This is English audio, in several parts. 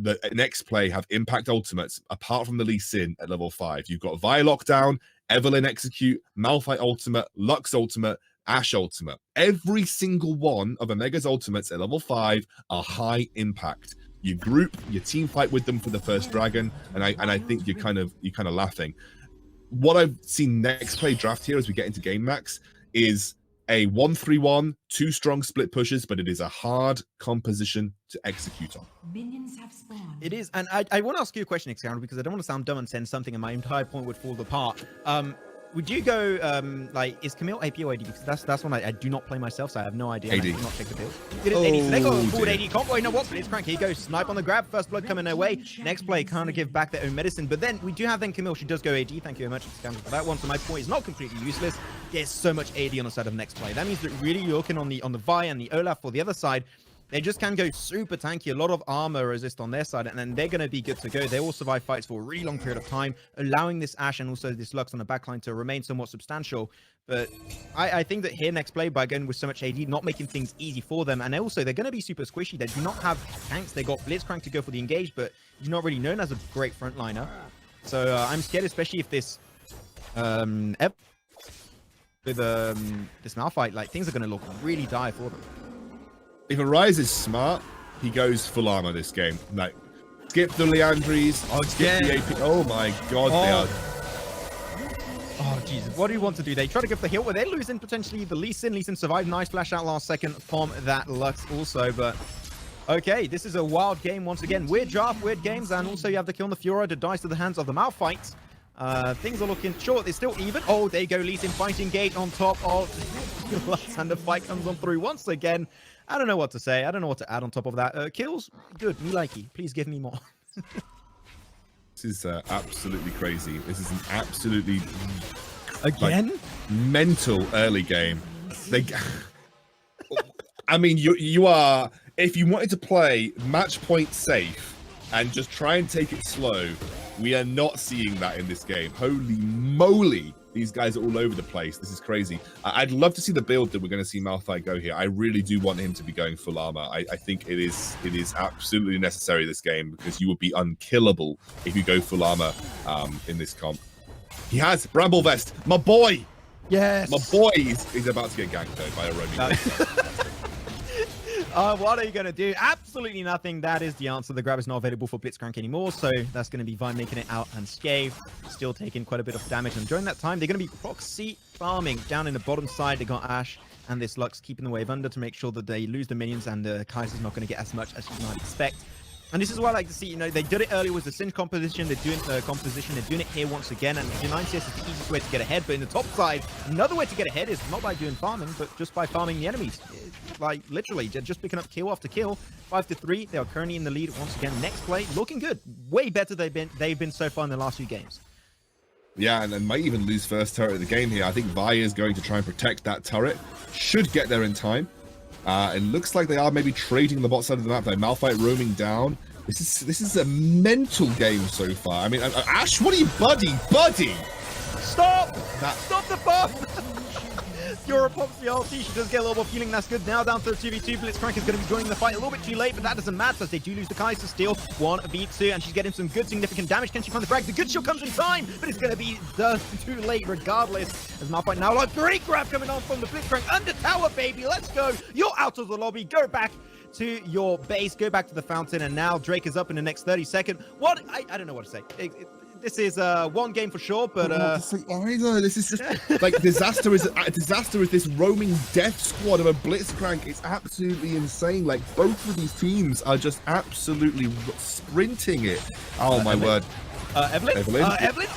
the Nexplay have impact ultimates apart from the Lee Sin at level 5. You've got Vi Lockdown, Evelyn Execute, Malphite ultimate, Lux ultimate, Ashe ultimate. Every single one of Omega's ultimates at level 5 are high impact. You group, you team fight with them for the first dragon, and I think you're kind of laughing. What I've seen Nexplay draft here as we get into game max is a 1-3-1, 2 strong split pushes, but it is a hard composition to execute on. Minions have spawned. It is, and I want to ask you a question, Xcander, because I don't want to sound dumb and send something and my entire point would fall apart. Would you go, like, is Camille AP or AD? Because that's one I do not play myself, so I have no idea. AD. I do not check the build. It is AD, so they got a forward AD combo. You know what? Blitzcrank, here you go. Snipe on the grab. First blood coming their way. Nexplay kind of give back their own medicine. But then we do have then Camille. She does go AD. Thank you very much, Xcander, for that one. So my point is not completely useless. There's so much AD on the side of Nexplay. That means that really you're looking on the Vi and the Olaf for the other side. They just can go super tanky, a lot of armor resist on their side, and then they're going to be good to go. They will survive fights for a really long period of time, allowing this Ashe and also this Lux on the backline to remain somewhat substantial. But I think that here Nexplay, by going with so much AD, not making things easy for them, and also they're going to be super squishy. They do not have tanks. They got Blitzcrank to go for the engage, but he's not really known as a great frontliner. So I'm scared, especially if this with this Malphite, like things are going to look really dire for them. If Arise is smart, he goes full armor this game. Like, skip the Leandries, skip the AP. Oh my god, they are. Oh, Jesus. What do you want to do? They try to go for the heal, but they're losing potentially the Lee Sin. Lee Sin survived. Nice flash out last second from that Lux also, but okay, this is a wild game once again. Weird draft, weird games, and also you have the kill on the Fiora to dice to the hands of the Malphite. Things are looking short. They're still even. Oh, there you go. Lee Sin fighting gate on top of Lux, and the fight comes on through once again. I don't know what to say. I don't know what to add on top of that. Kills, good. Me likey. Please give me more. This is absolutely crazy. This is an absolutely again mental early game. I mean, you are. If you wanted to play match point safe and just try and take it slow, we are not seeing that in this game. Holy moly. These guys are all over the place. This is crazy. I'd love to see the build that we're going to see Malphite go here. I really do want him to be going full armor. I think it is absolutely necessary this game, because you would be unkillable if you go full armor in this comp. He has Bramble Vest. My boy. Yes. My boy is about to get ganked though by a roaming. What are you going to do? Absolutely nothing. That is the answer. The grab is not available for Blitzcrank anymore, so that's going to be Vi making it out unscathed. Still taking quite a bit of damage, and during that time, they're going to be proxy farming down in the bottom side. They got Ashe and this Lux keeping the wave under to make sure that they lose the minions, and Kaiser's not going to get as much as you might expect. And this is what I like to see. You know, they did it earlier with the Sin composition. They're doing composition. They're doing it here once again. And 9CS is the easiest way to get ahead. But in the top side, another way to get ahead is not by doing farming, but just by farming the enemies. Like, literally, they're just picking up kill after kill. 5-3. They are currently in the lead once again. Nexplay looking good. Way better they've been so far in the last few games. Yeah, and might even lose first turret of the game here. I think Vi is going to try and protect that turret. Should get there in time. It looks like they are maybe trading the bot side of the map there. Malphite roaming down. This is a mental game so far. I mean, Ashe, what are you, buddy? Stop! Stop the buff! Fiora pops the ulti. She does get a little more feeling. That's good. Now down to 2v2. Blitzcrank is going to be joining the fight a little bit too late, but that doesn't matter as they do lose the Kaiser still. 1v2, and she's getting some good significant damage. Can she find the frag? The good shield comes in time, but it's going to be too late regardless. As Malphite now, like, great grab coming on from the Blitzcrank. Under tower, baby. Let's go. You're out of the lobby. Go back to your base. Go back to the fountain, and now Drake is up in the next 30 seconds. What? I don't know what to say. This is one game for sure, but either. This is just like disaster is this roaming death squad of a Blitzcrank. It's absolutely insane. Like, both of these teams are just absolutely sprinting it. Oh my word. Evelyn.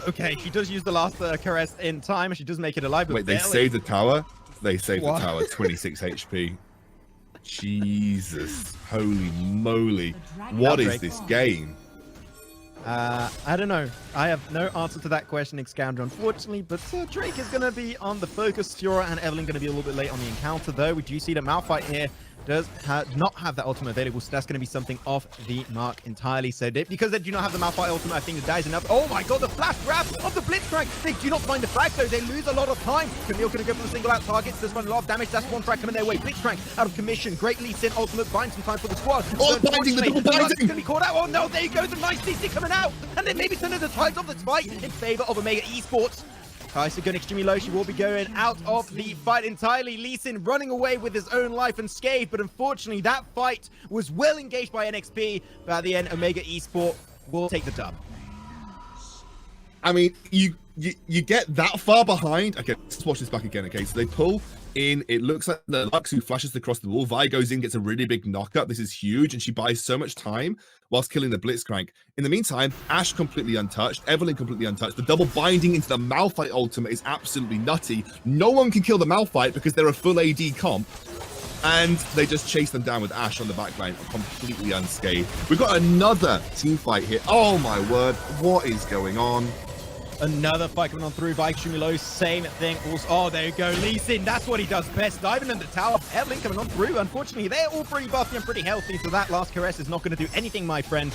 Okay, she does use the last caress in time, and she does make it alive. But wait, they saved the tower. They saved the tower. 26 HP. Jesus, holy moly! What is this game? I don't know. I have no answer to that question, Xcander, unfortunately, but Drake is going to be on the focus. Fiora and Evelyn going to be a little bit late on the encounter, though. We do see the Malphite here does not have that ultimate available, so that's going to be something off the mark entirely. So because they do not have the Malphite ultimate, I think the dies enough. Oh my god, the flash grab of the Blitzcrank. They do not find the frag, though. They lose a lot of time. Camille going to go for the single out targets. There's a lot of damage. That's one frag coming their way. Blitzcrank out of commission. Great lead in ultimate, buying some time for the squad. Oh, binding, the double binding. Going to be caught out. Oh no, there you go. The nice CC coming out. And then maybe turning the tides of the fight in favor of Omega Esports. Kai'Sa going extremely low. She will be going out of the fight entirely. Lee Sin running away with his own life unscathed, but unfortunately that fight was well engaged by NXP. But at the end, Omega Esport will take the dub. I mean, you get that far behind. Okay, let's watch this back again. Okay, so they pull in. It looks like the Lux who flashes across the wall. Vi goes in, gets a really big knockup. This is huge, and she buys so much time whilst killing the Blitzcrank. In the meantime, Ashe completely untouched, Evelyn completely untouched. The double binding into the Malphite ultimate is absolutely nutty. No one can kill the Malphite because they're a full AD comp. And they just chase them down with Ashe on the backline, completely unscathed. We've got another team fight here. Oh my word, what is going on? Another fight coming on through by extremely low. Same thing. Also, oh, there you go. Lee Sin, that's what he does best. Diving in the tower. Evelyn coming on through. Unfortunately, they're all pretty buffy and pretty healthy, so that last caress is not going to do anything, my friend.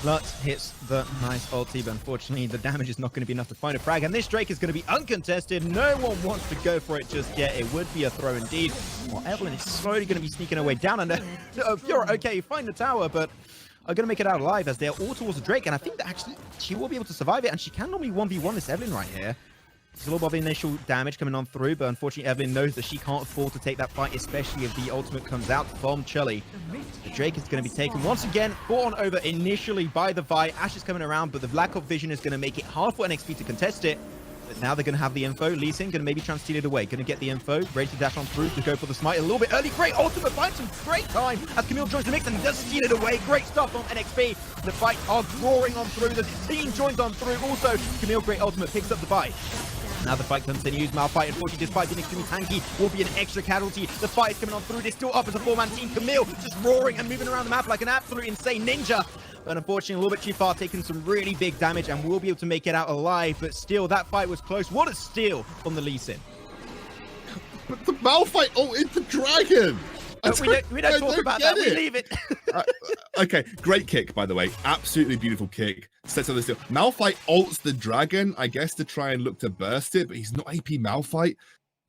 Lutz hits the nice ulti, but unfortunately, the damage is not going to be enough to find a frag. And this Drake is going to be uncontested. No one wants to go for it just yet. It would be a throw indeed. Well, Evelyn is slowly going to be sneaking her way down under. You're okay, find the tower, but are going to make it out alive as they're all towards the Drake, and I think that actually she will be able to survive it, and she can normally 1v1 this Evelyn right here. There's a little bit of initial damage coming on through, but unfortunately Evelyn knows that she can't afford to take that fight, especially if the ultimate comes out from Chully. The Drake is going to be taken once again, fought on over initially by the Vi. Ashe is coming around, but the lack of vision is going to make it hard for NXP to contest it. But now they're going to have the info. Lee Sin going to maybe try and steal it away. Going to get the info. Ready to dash on through to go for the smite a little bit early. Great ultimate. Finds some great time as Camille joins the mix and he does steal it away. Great stuff from NXP. The fight are roaring on through. The team joins on through. Also, Camille, great ultimate, picks up the fight. Now the fight continues. Malphite, unfortunately, despite being extremely tanky, will be an extra casualty. The fight is coming on through. They're still up as a four-man team. Camille just roaring and moving around the map like an absolute insane ninja. But unfortunately, a little bit too far, taking some really big damage, and will be able to make it out alive. But still, that fight was close. What a steal from the Lee Sin. But the Malphite, oh, it's the dragon. We don't talk about that. We leave it. Okay, great kick, by the way. Absolutely beautiful kick. Sets on the steal. Malphite ults the dragon, I guess, to try and look to burst it, but he's not AP Malphite.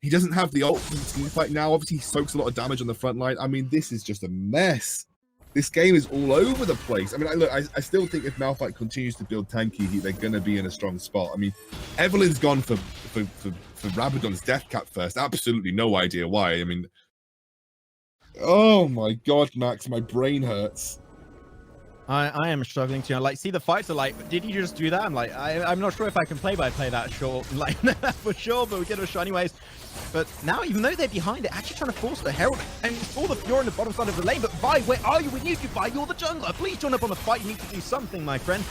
He doesn't have the ult for the team fight now. Obviously, he soaks a lot of damage on the front line. I mean, this is just a mess. This game is all over the place. I mean, look, I still think if Malphite continues to build tanky, they're going to be in a strong spot. I mean, Evelyn's gone for Rabadon's death cap first. Absolutely no idea why. I mean, oh my god, Max, my brain hurts. I am struggling to, like, see the fights are like, did you just do that? I'm like, I'm not sure if I can play that short, like, for sure, but we get a shot anyways. But now, even though they're behind, they're actually trying to force the Herald and for the Fiora in the bottom side of the lane. But Vi, where are you? We need you, Vi. You're the jungler. Please join up on the fight. You need to do something, my friend.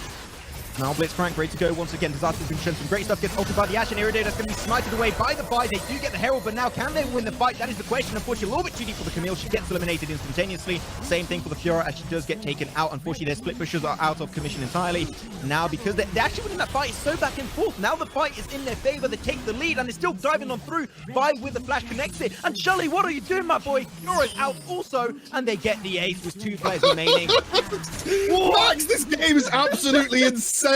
Now Blitzcrank ready to go once again. Disaster's been shown some great stuff. Gets ulted by the Ashe and Iridator. That's going to be smited away by the Vi. They do get the Herald, but now can they win the fight? That is the question. Unfortunately, a little bit too deep for the Camille. She gets eliminated instantaneously. Same thing for the Fiora as she does get taken out. Unfortunately, their split pushers are out of commission entirely. Now, because they're actually winning that fight, it's so back and forth. Now the fight is in their favor. They take the lead and they're still diving on through. Vi with the flash connects it. And Chully, what are you doing, my boy? Fiora's out also. And they get the ace with 2 players remaining. Max, this game is absolutely insane.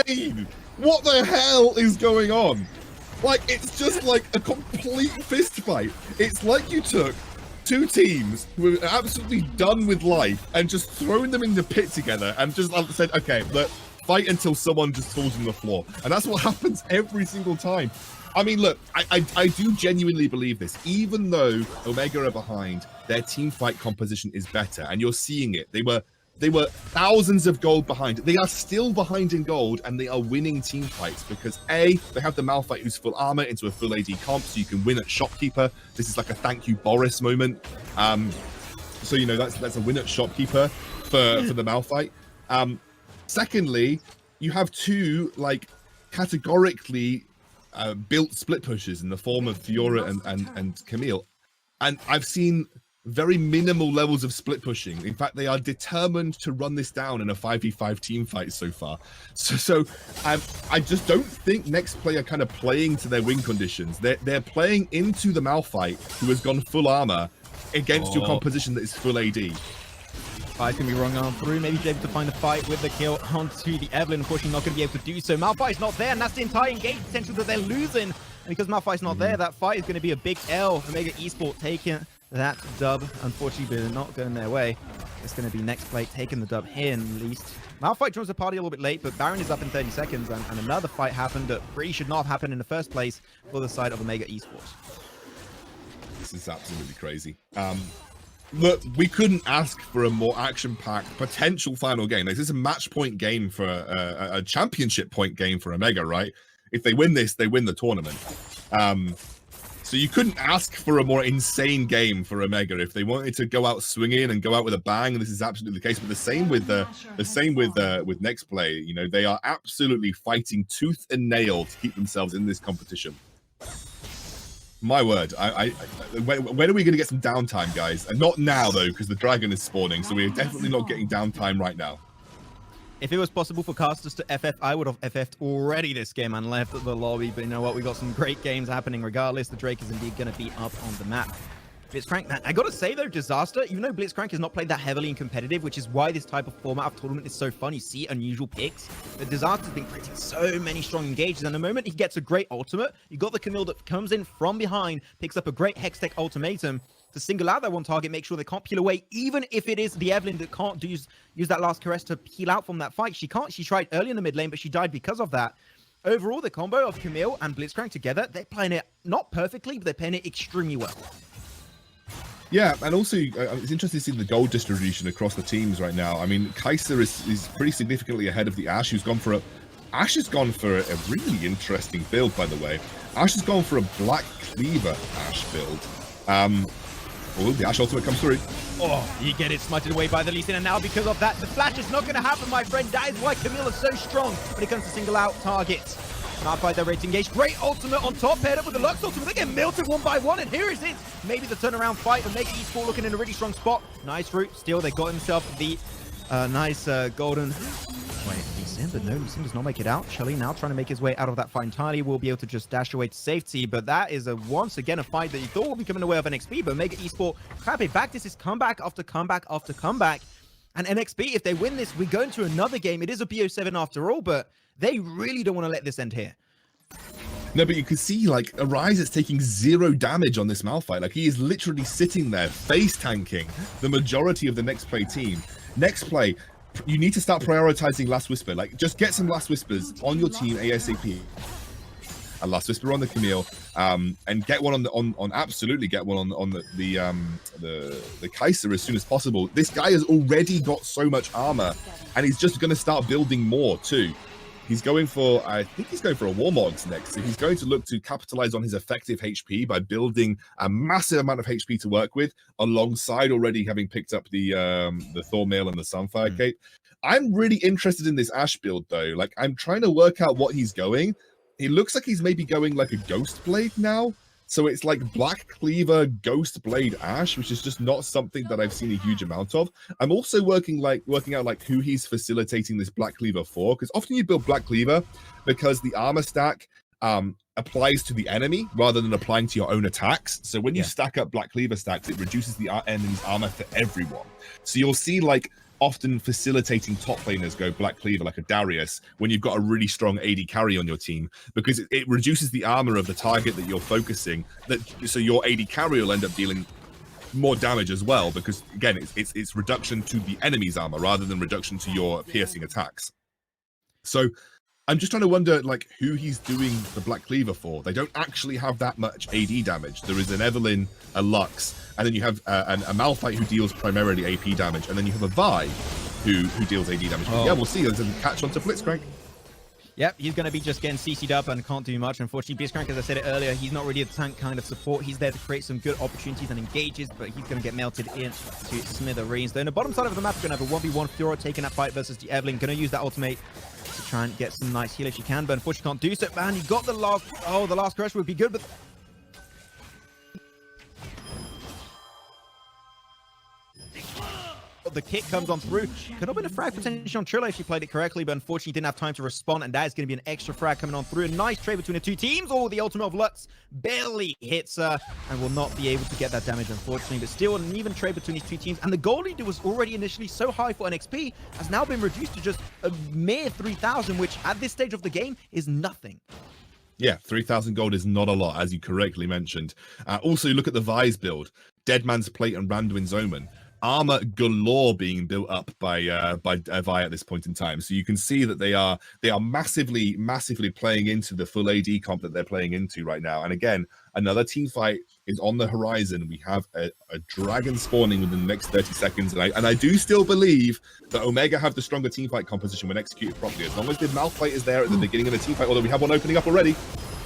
What the hell is going on? Like, it's just like a complete fist fight. It's like you took 2 teams who were absolutely done with life and just thrown them in the pit together and just said, okay, look, fight until someone just falls on the floor. And that's what happens every single time. I mean, look, I do genuinely believe this. Even though Omega are behind, their team fight composition is better, and you're seeing it. They were thousands of gold behind. They are still behind in gold, and they are winning team fights because A, they have the Malphite who's full armor into a full AD comp, so you can win at Shopkeeper. This is like a thank you Boris moment. So you know that's a win at Shopkeeper for the Malphite. Secondly, you have 2 like categorically built split pushers in the form of Fiora and Camille, and I've seen very minimal levels of split pushing. In fact, they are determined to run this down in a 5v5 team fight so far. So I just don't think Nexplay are kind of playing to their win conditions. They're playing into the Malphite, who has gone full armor, against your composition that is full AD. Fight's gonna be wrong on through. Maybe he's able to find the fight with the kill onto the Evelyn. Unfortunately, not gonna be able to do so. Malphite's not there, and that's the entire engage potential that they're losing. And because Malphite's not there, that fight is gonna be a big L. Omega Esports taking that dub. Unfortunately, but not going their way. It's gonna be Nexplay taking the dub here, at least. Malphite joins the party a little bit late, but Baron is up in 30 seconds, and another fight happened that really should not have happened in the first place for the side of Omega Esports. This is absolutely crazy. Look, we couldn't ask for a more action-packed potential final game. This is a match point game for a championship point game for Omega, right? If they win this, they win the tournament. So you couldn't ask for a more insane game for Omega if they wanted to go out swinging and go out with a bang. This is absolutely the case. But the same with Nexplay. You know, they are absolutely fighting tooth and nail to keep themselves in this competition. My word, when are we going to get some downtime, guys? And not now, though, because the dragon is spawning, so we're definitely not getting downtime right now. If it was possible for casters to FF, I would have FF'd already this game and left the lobby. But you know what? We got some great games happening regardless. The Drake is indeed going to be up on the map. Blitzcrank, I gotta say though, Disaster, even though Blitzcrank has not played that heavily in competitive, which is why this type of format of tournament is so fun. You see unusual picks. But Disaster's been creating so many strong engages, and the moment he gets a great ultimate, you got the Camille that comes in from behind, picks up a great Hextech ultimatum to single out that one target, make sure they can't peel away, even if it is the Evelyn that can't use that last caress to peel out from that fight. She can't. She tried early in the mid lane, but she died because of that. Overall, the combo of Camille and Blitzcrank together, they're playing it not perfectly, but they're playing it extremely well. Yeah, and also it's interesting to see the gold distribution across the teams right now. I mean, Kaiser is pretty significantly ahead of the Ashe, who's gone for Ashe has gone for a really interesting build, by the way. Ashe has gone for a Black Cleaver Ashe build. Oh, the Ashe ultimate comes through. Oh, you get it smited away by the Lee Sin, and now because of that, the flash is not going to happen, my friend. That is why Camille is so strong when it comes to single out targets. Malphite, they're ready to engage. Great ultimate on top, paired up with the Lux ultimate. They get melted one by one, and here is it. Maybe the turnaround fight will make Esports looking in a really strong spot. Nice route. Still, they got himself the nice golden... Wait, Lee Sin, but no, Lee Sin does not make it out. Shelly now trying to make his way out of that fight entirely. Will be able to just dash away to safety, but that is once again a fight that you thought would be coming away of NXP, but Omega Esports clap it back. This is comeback after comeback after comeback. And NXP, if they win this, we go into another game. It is a BO7 after all, but they really don't want to let this end here. No, but you can see, like, Arise is taking 0 damage on this Malphite. Like, he is literally sitting there, face tanking the majority of the Nexplay team. Nexplay, you need to start prioritizing Last Whisper. Like, just get some Last Whispers on your team ASAP. A Last Whisper on the Camille, and get one absolutely get one on the Kaiser as soon as possible. This guy has already got so much armor, and he's just going to start building more too. He's going for, I think he's going for a Warmogs next. So he's going to look to capitalize on his effective HP by building a massive amount of HP to work with, alongside already having picked up the Thormail and the Sunfire Cape. I'm really interested in this Ashe build though. Like, I'm trying to work out what he's going. He looks like he's maybe going like a Ghost Blade now. So it's like Black Cleaver Ghost Blade Ashe, which is just not something that I've seen a huge amount of. I'm also working out like who he's facilitating this Black Cleaver for, because often you build Black Cleaver because the armor stack applies to the enemy rather than applying to your own attacks. So when you stack up Black Cleaver stacks, it reduces the enemy's armor for everyone. So you'll see like often facilitating top laners go Black Cleaver like a Darius when you've got a really strong AD carry on your team, because it reduces the armor of the target that you're focusing, so your AD carry will end up dealing more damage as well, because again it's reduction to the enemy's armor rather than reduction to your piercing attacks. So I'm just trying to wonder like who he's doing the Black Cleaver for. They don't actually have that much AD damage. There is an Evelyn, a Lux, and then you have a Malphite who deals primarily AP damage, and then you have a Vi who deals AD damage. Oh. Yeah, we'll see. There's a catch onto Blitzcrank. Yep, he's going to be just getting CC'd up and can't do much. Unfortunately, Blitzcrank, as I said it earlier, he's not really a tank kind of support. He's there to create some good opportunities and engages, but he's going to get melted into smithereens. Though in the bottom side of the map, we're going to have a 1v1 Fiora taking that fight versus the Evelyn. Going to use that ultimate to try and get some nice heal if she can, but unfortunately can't do so. Man, he got the last... Oh, the last crush would be good, but... The kick comes on through. Could have been a frag potential on Trillo if she played it correctly, but unfortunately didn't have time to respond, and that is going to be an extra frag coming on through. A nice trade between the two teams. Oh, the ultimate of Lux barely hits her and will not be able to get that damage, unfortunately, but still an even trade between these two teams. And the goal lead was already initially so high for NXP has now been reduced to just a mere 3,000, which at this stage of the game is nothing. Yeah, 3,000 gold is not a lot, as you correctly mentioned. Also, look at the Vise build. Dead Man's Plate and Randuin's Omen. Armor galore being built up by Vi at this point in time. So you can see that they are massively playing into the full AD comp that they're playing into right now. And again, another team fight is on the horizon. We have a dragon spawning within the next 30 seconds. And I do still believe that Omega have the stronger team fight composition when executed properly. As long as the Malphite is there at the beginning of the team fight, although we have one opening up already.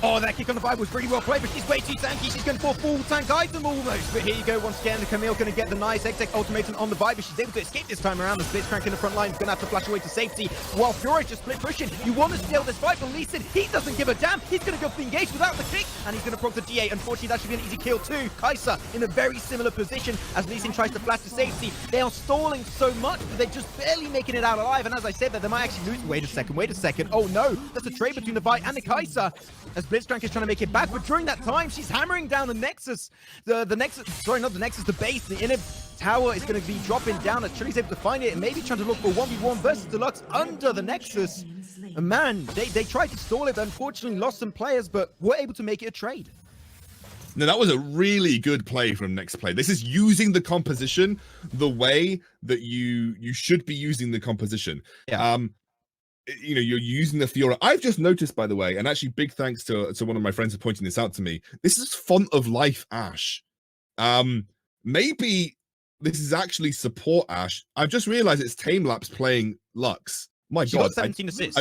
Oh, that kick on the vibe was pretty well played, but she's way too tanky. She's going for a full tank item almost. But here you go once again. The Camille going to get the nice X-Tech ultimatum on the vibe, but she's able to escape this time around. The Blitzcrank in the front line is going to have to flash away to safety, while Fury's just split pushing. You want to steal this fight, but Lee Sin, he doesn't give a damn. He's going to go for the engage without the kick, and he's going to proc the D8. Unfortunately, that should be an easy kill too. Kai'Sa in a very similar position as Lee Sin tries to flash to safety. They are stalling so much, but they're just barely making it out alive. And as I said, that they might actually lose. Wait a second. Oh no, that's a trade between the Vi and the Kai'Sa, as Blitzcrank is trying to make it back, but during that time, she's hammering down the Nexus. The Nexus, sorry, not the Nexus, the base. The inner tower is going to be dropping down as Chili's able to find it and maybe trying to look for 1v1 versus Deluxe under the Nexus. And man, they tried to stall it, but unfortunately lost some players, but were able to make it a trade. No, that was a really good play from Nexplay. This is using the composition the way that you should be using the composition. Yeah. You know, you're using the Fiora. I've just noticed, by the way, and actually big thanks to one of my friends for pointing this out to me. This is Font of Life Ashe. Maybe this is actually support Ashe. I've just realized it's Tamelapse playing Lux. My She God, got 17 assists.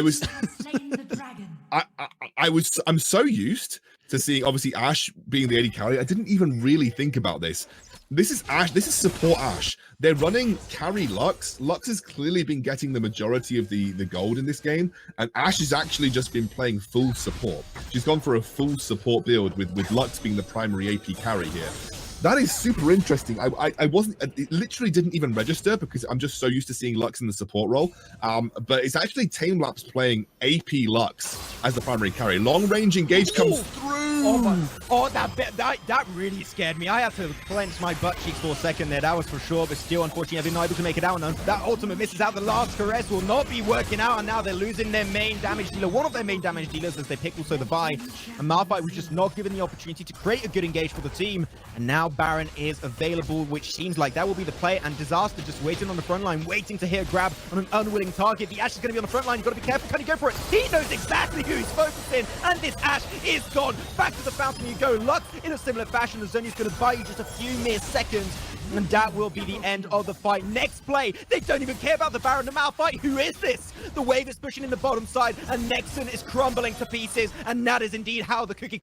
I'm so used to seeing obviously Ashe being the AD carry. I didn't even really think about this. This is Ashe. This is support Ashe. They're running carry Lux. Lux has clearly been getting the majority of the gold in this game, and Ashe has actually just been playing full support. She's gone for a full support build with Lux being the primary AP carry here. That is super interesting. I wasn't, it literally didn't even register because I'm just so used to seeing Lux in the support role. But it's actually Tamelapse playing AP Lux as the primary carry. Long range engage comes through. Oh, that really scared me. I had to clench my butt cheeks for a second there. That was for sure, but still, unfortunately, I've been able to make it out. And that ultimate misses out. The last caress will not be working out, and now they're losing their main damage dealer. One of their main damage dealers as they pick also the Vi. And Malphite was just not given the opportunity to create a good engage for the team. And now Baron is available, which seems like that will be the play, and Disaster just waiting on the front line, waiting to hit a grab on an unwilling target. The Ashe is going to be on the front line. You've got to be careful. Can he go for it? He knows exactly who he's focusing, and this Ashe is gone. Back to the fountain you go. Lux in a similar fashion. The Zonia's going to buy you just a few mere seconds, and that will be the end of the fight. Nexplay, they don't even care about the Baron. The Malphite, who is this? The wave is pushing in the bottom side, and Nexon is crumbling to pieces, and that is indeed how the cookie